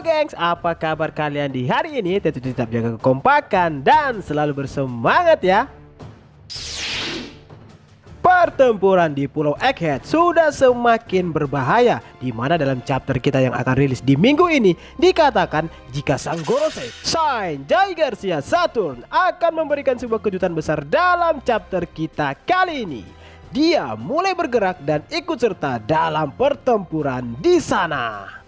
Halo gengs, apa kabar kalian di hari ini? Tentu tetap jaga kekompakan dan selalu bersemangat ya. Pertempuran di Pulau Egghead sudah semakin berbahaya, di mana dalam chapter kita yang akan rilis di minggu ini dikatakan jika sang Gorosei, Shine, Jai Garcia, Saturn akan memberikan sebuah kejutan besar dalam chapter kita kali ini. Dia mulai bergerak dan ikut serta dalam pertempuran di sana.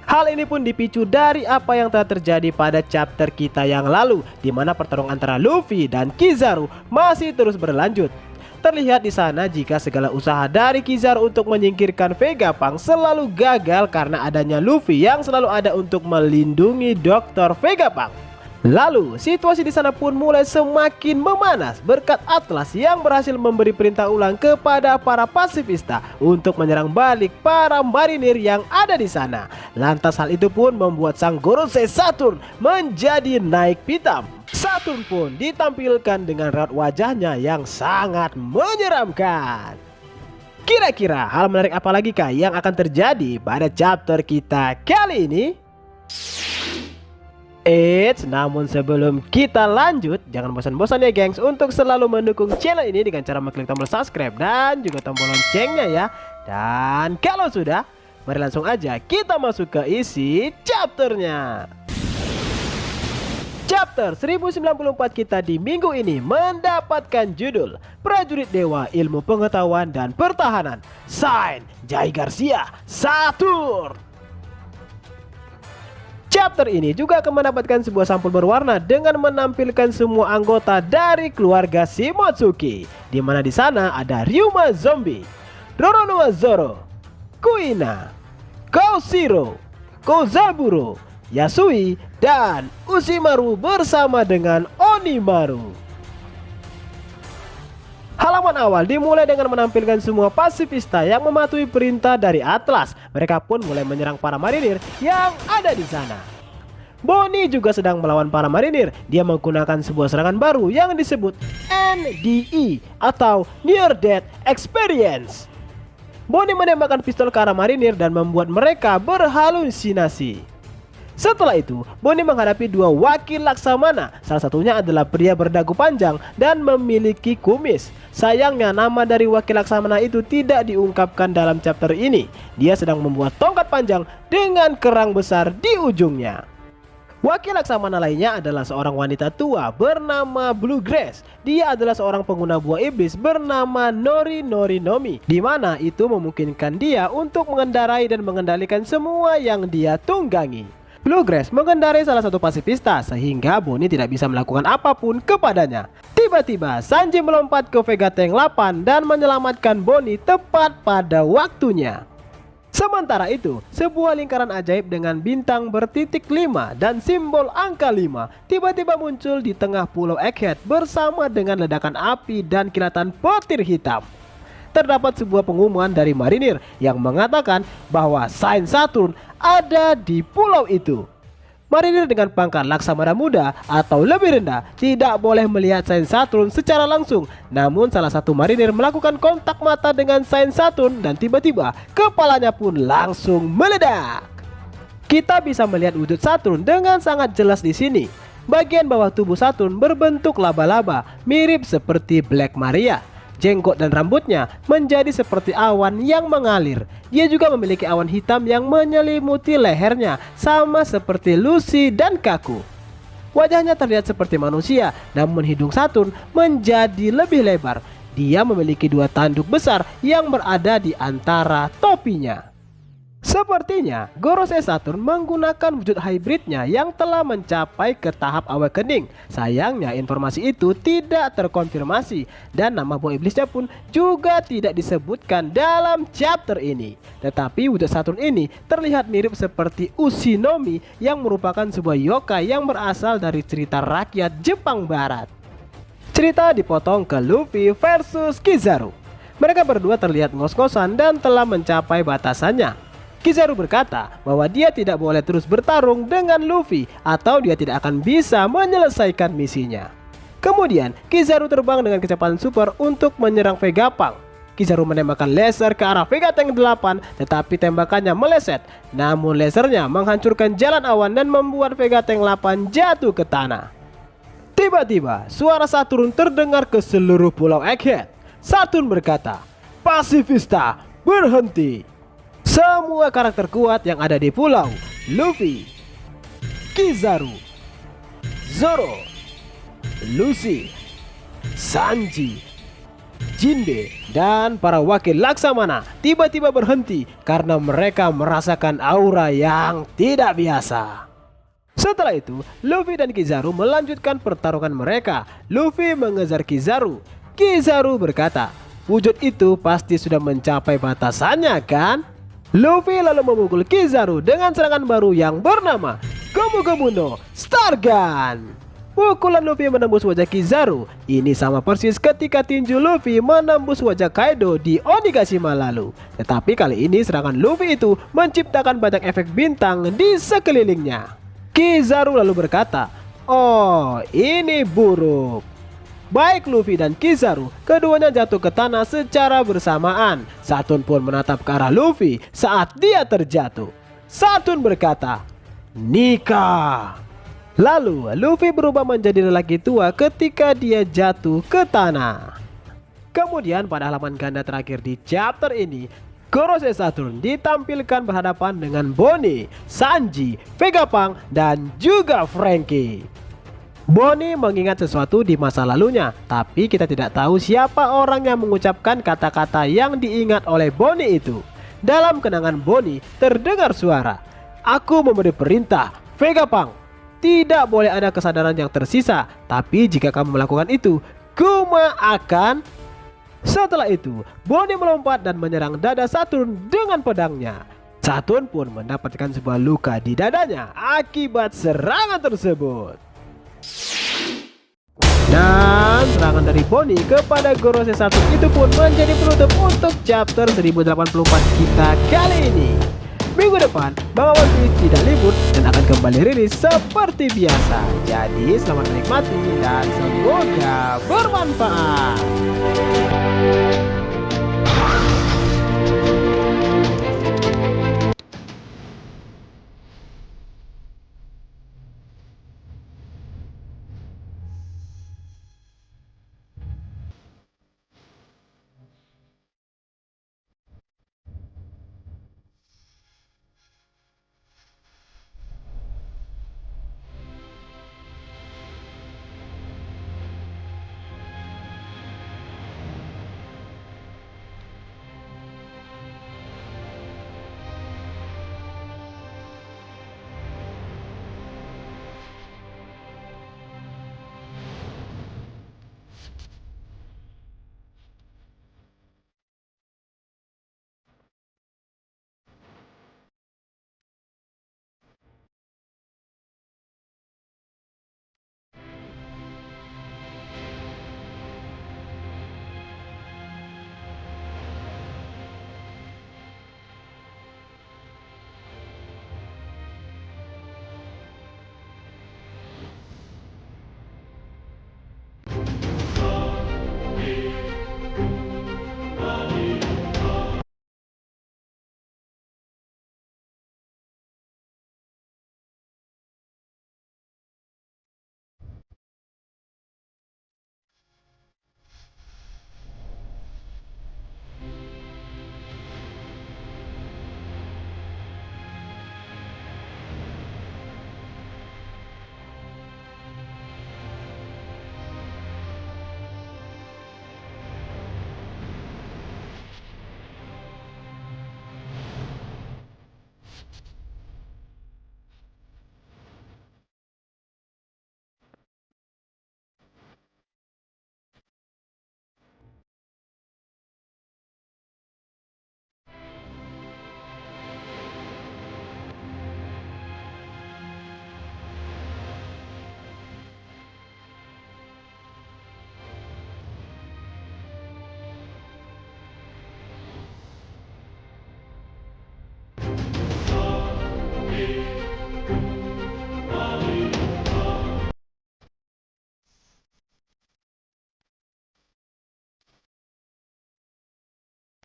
Hal ini pun dipicu dari apa yang telah terjadi pada chapter kita yang lalu, di mana pertarungan antara Luffy dan Kizaru masih terus berlanjut. Terlihat di sana jika segala usaha dari Kizaru untuk menyingkirkan Vegapunk selalu gagal karena adanya Luffy yang selalu ada untuk melindungi Dr. Vegapunk. Lalu, situasi di sana pun mulai semakin memanas berkat Atlas yang berhasil memberi perintah ulang kepada para pasifista untuk menyerang balik para marinir yang ada di sana. Lantas hal itu pun membuat sang Gorosei Saturn menjadi naik pitam. Saturn pun ditampilkan dengan raut wajahnya yang sangat menyeramkan. Kira-kira hal menarik apa lagi kah yang akan terjadi pada chapter kita kali ini? Namun sebelum kita lanjut, jangan bosan-bosan ya gengs untuk selalu mendukung channel ini dengan cara mengklik tombol subscribe dan juga tombol loncengnya ya. Dan kalau sudah, mari langsung aja kita masuk ke isi chapternya. Chapter 1094 kita di minggu ini mendapatkan judul Prajurit Dewa Ilmu Pengetahuan dan Pertahanan, Shine, Jai Garcia, Saturn. Chapter ini juga akan mendapatkan sebuah sampul berwarna dengan menampilkan semua anggota dari keluarga Shimotsuki, di mana di sana ada Ryuma Zombie, Roronoa Zoro, Kuina, Koshiro, Kozaburo, Yasui, dan Ushimaru bersama dengan Onimaru. Halaman awal dimulai dengan menampilkan semua pasifista yang mematuhi perintah dari Atlas. Mereka pun mulai menyerang para marinir yang ada di sana. Bonnie juga sedang melawan para marinir. Dia menggunakan sebuah serangan baru yang disebut NDE atau Near Death Experience. Bonnie menembakkan pistol ke arah marinir dan membuat mereka berhalusinasi. Setelah itu, Bonnie menghadapi dua wakil laksamana. Salah satunya adalah pria berdagu panjang dan memiliki kumis. Sayangnya nama dari wakil laksamana itu tidak diungkapkan dalam chapter ini. Dia sedang membuat tongkat panjang dengan kerang besar di ujungnya. Wakil laksamana lainnya adalah seorang wanita tua bernama Bluegrass. Dia adalah seorang pengguna buah iblis bernama Nori Norinomi, di mana itu memungkinkan dia untuk mengendarai dan mengendalikan semua yang dia tunggangi. Bluegrass mengendarai salah satu pasifista sehingga Bonnie tidak bisa melakukan apapun kepadanya. Tiba-tiba Sanji melompat ke Vega Tank 8 dan menyelamatkan Bonnie tepat pada waktunya. Sementara itu, sebuah lingkaran ajaib dengan bintang bertitik 5 dan simbol angka 5 tiba-tiba muncul di tengah Pulau Egghead bersama dengan ledakan api dan kilatan petir hitam. Terdapat sebuah pengumuman dari marinir yang mengatakan bahwa Shine Saturn ada di pulau itu. Marinir dengan pangkat laksamana muda atau lebih rendah tidak boleh melihat Shine Saturn secara langsung. Namun salah satu marinir melakukan kontak mata dengan Shine Saturn dan tiba-tiba kepalanya pun langsung meledak. Kita bisa melihat wujud Saturn dengan sangat jelas di sini. Bagian bawah tubuh Saturn berbentuk laba-laba, mirip seperti Black Maria. Jenggot dan rambutnya menjadi seperti awan yang mengalir. Dia juga memiliki awan hitam yang menyelimuti lehernya, sama seperti Lucy dan Kaku. Wajahnya terlihat seperti manusia, namun hidung Saturn menjadi lebih lebar. Dia memiliki dua tanduk besar yang berada di antara topinya. Sepertinya Gorosei Saturn menggunakan wujud hybridnya yang telah mencapai ke tahap awakening. Sayangnya informasi itu tidak terkonfirmasi dan nama buah iblisnya pun juga tidak disebutkan dalam chapter ini. Tetapi wujud Saturn ini terlihat mirip seperti Ushinomi yang merupakan sebuah yokai yang berasal dari cerita rakyat Jepang Barat. Cerita dipotong ke Luffy versus Kizaru. Mereka berdua terlihat ngos-ngosan dan telah mencapai batasannya. Kizaru berkata bahwa dia tidak boleh terus bertarung dengan Luffy atau dia tidak akan bisa menyelesaikan misinya. Kemudian Kizaru terbang dengan kecepatan super untuk menyerang Vegapunk. Kizaru menembakkan laser ke arah Vega Tank 8, tetapi tembakannya meleset. Namun lasernya menghancurkan jalan awan dan membuat Vega Tank 8 jatuh ke tanah. Tiba-tiba suara Saturn terdengar ke seluruh pulau Egghead. Saturn berkata, "Pasifista, berhenti!" Semua karakter kuat yang ada di pulau, Luffy, Kizaru, Zoro, Lucy, Sanji, Jinbe, dan para wakil Laksamana tiba-tiba berhenti karena mereka merasakan aura yang tidak biasa. Setelah itu, Luffy dan Kizaru melanjutkan pertarungan mereka. Luffy mengejar Kizaru. Kizaru berkata, "Wujud itu pasti sudah mencapai batasannya, kan?" Luffy lalu memukul Kizaru dengan serangan baru yang bernama Gomu Gomu no Star Gun. Pukulan Luffy menembus wajah Kizaru. Ini sama persis ketika tinju Luffy menembus wajah Kaido di Onigashima lalu. Tetapi kali ini serangan Luffy itu menciptakan banyak efek bintang di sekelilingnya. Kizaru lalu berkata, "Oh, ini buruk." Baik Luffy dan Kizaru, keduanya jatuh ke tanah secara bersamaan. Saturn pun menatap ke arah Luffy saat dia terjatuh. Saturn berkata, "Nikah." Lalu Luffy berubah menjadi lelaki tua ketika dia jatuh ke tanah. Kemudian pada halaman ganda terakhir di chapter ini, Gorosei Saturn ditampilkan berhadapan dengan Bonnie, Sanji, Vegapunk, dan juga Franky. Bonnie mengingat sesuatu di masa lalunya, tapi kita tidak tahu siapa orang yang mengucapkan kata-kata yang diingat oleh Bonnie itu. Dalam kenangan Bonnie terdengar suara, "Aku memberi perintah, Vegapunk. Tidak boleh ada kesadaran yang tersisa, tapi jika kamu melakukan itu, Kuma akan..." Setelah itu, Bonnie melompat dan menyerang dada Saturn dengan pedangnya. Saturn pun mendapatkan sebuah luka di dadanya akibat serangan tersebut. Dan serangan dari Bonnie kepada Gorosei Saturn itu pun menjadi penutup untuk chapter 1084 kita kali ini. Minggu depan, Bang One Piece tidak libur dan akan kembali rilis seperti biasa. Jadi selamat menikmati dan semoga bermanfaat.